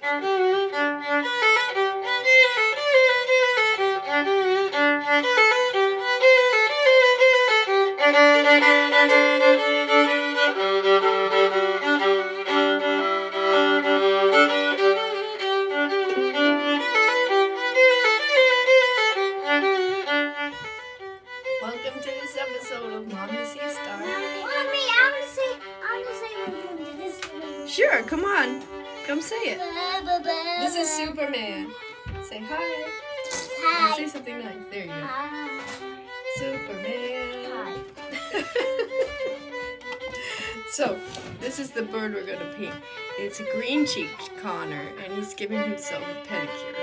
Welcome to this episode of Mommy Sea Star. Mommy, I want to say welcome to this video. Sure, come on. Come say it. This is Superman. Say hi. Hi. Now say something nice. There you go. Hi. Superman. Hi. So, this is the bird we're going to paint. It's a green-cheeked Connor, and he's giving himself a pedicure.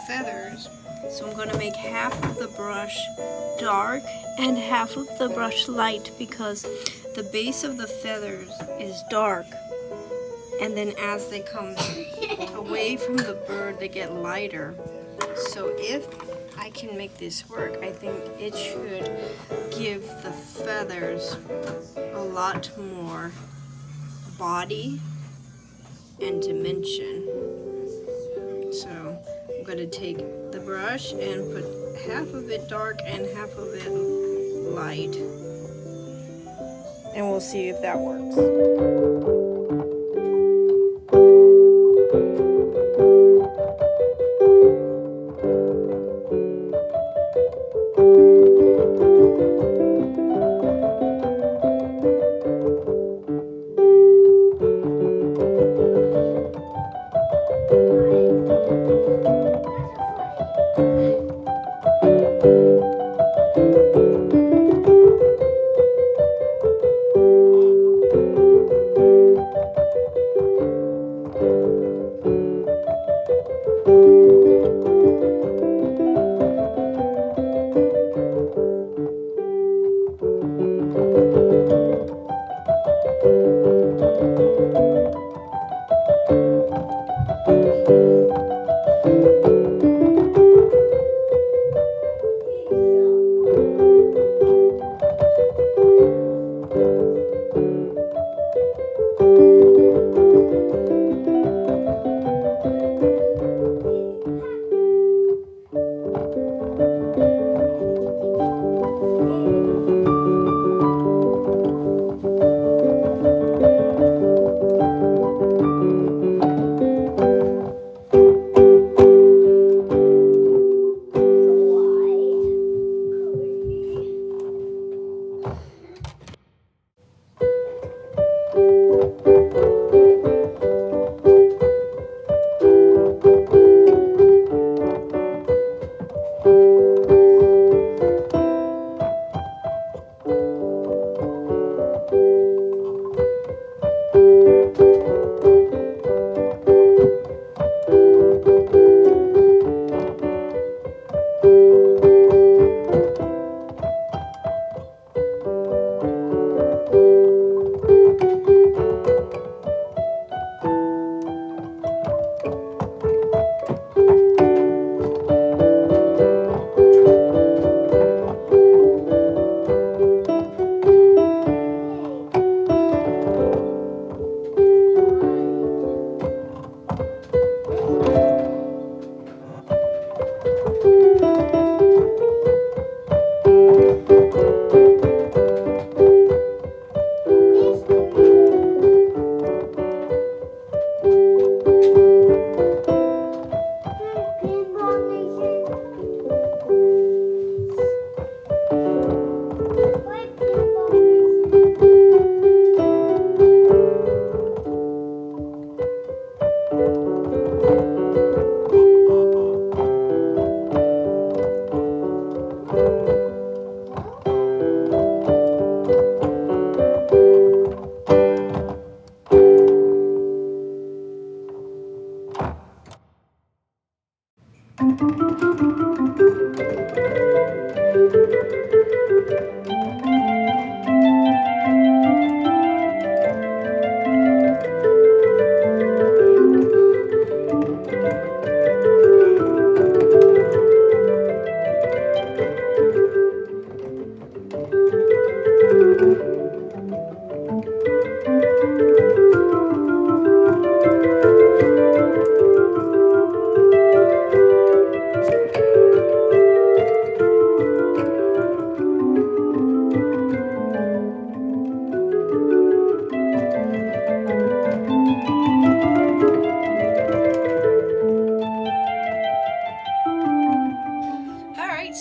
feathers. So I'm gonna make half of the brush dark and half of the brush light because the base of the feathers is dark. And then as they come away from the bird, they get lighter. So if I can make this work, I think it should give the feathers a lot more body and dimension. So I'm going to take the brush and put half of it dark and half of it light. And we'll see if that works.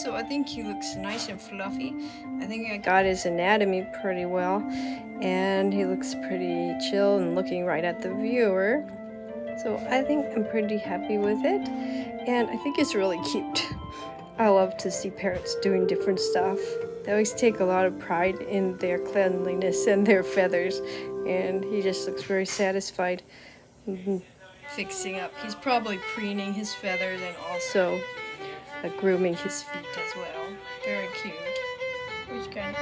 So I think he looks nice and fluffy. I think I got his anatomy pretty well, and he looks pretty chill and looking right at the viewer. So I think I'm pretty happy with it, and I think it's really cute. I love to see parrots doing different stuff. They always take a lot of pride in their cleanliness and their feathers, and he just looks very satisfied fixing up. He's probably preening his feathers and also grooming his feet as well. Very cute. Which kind?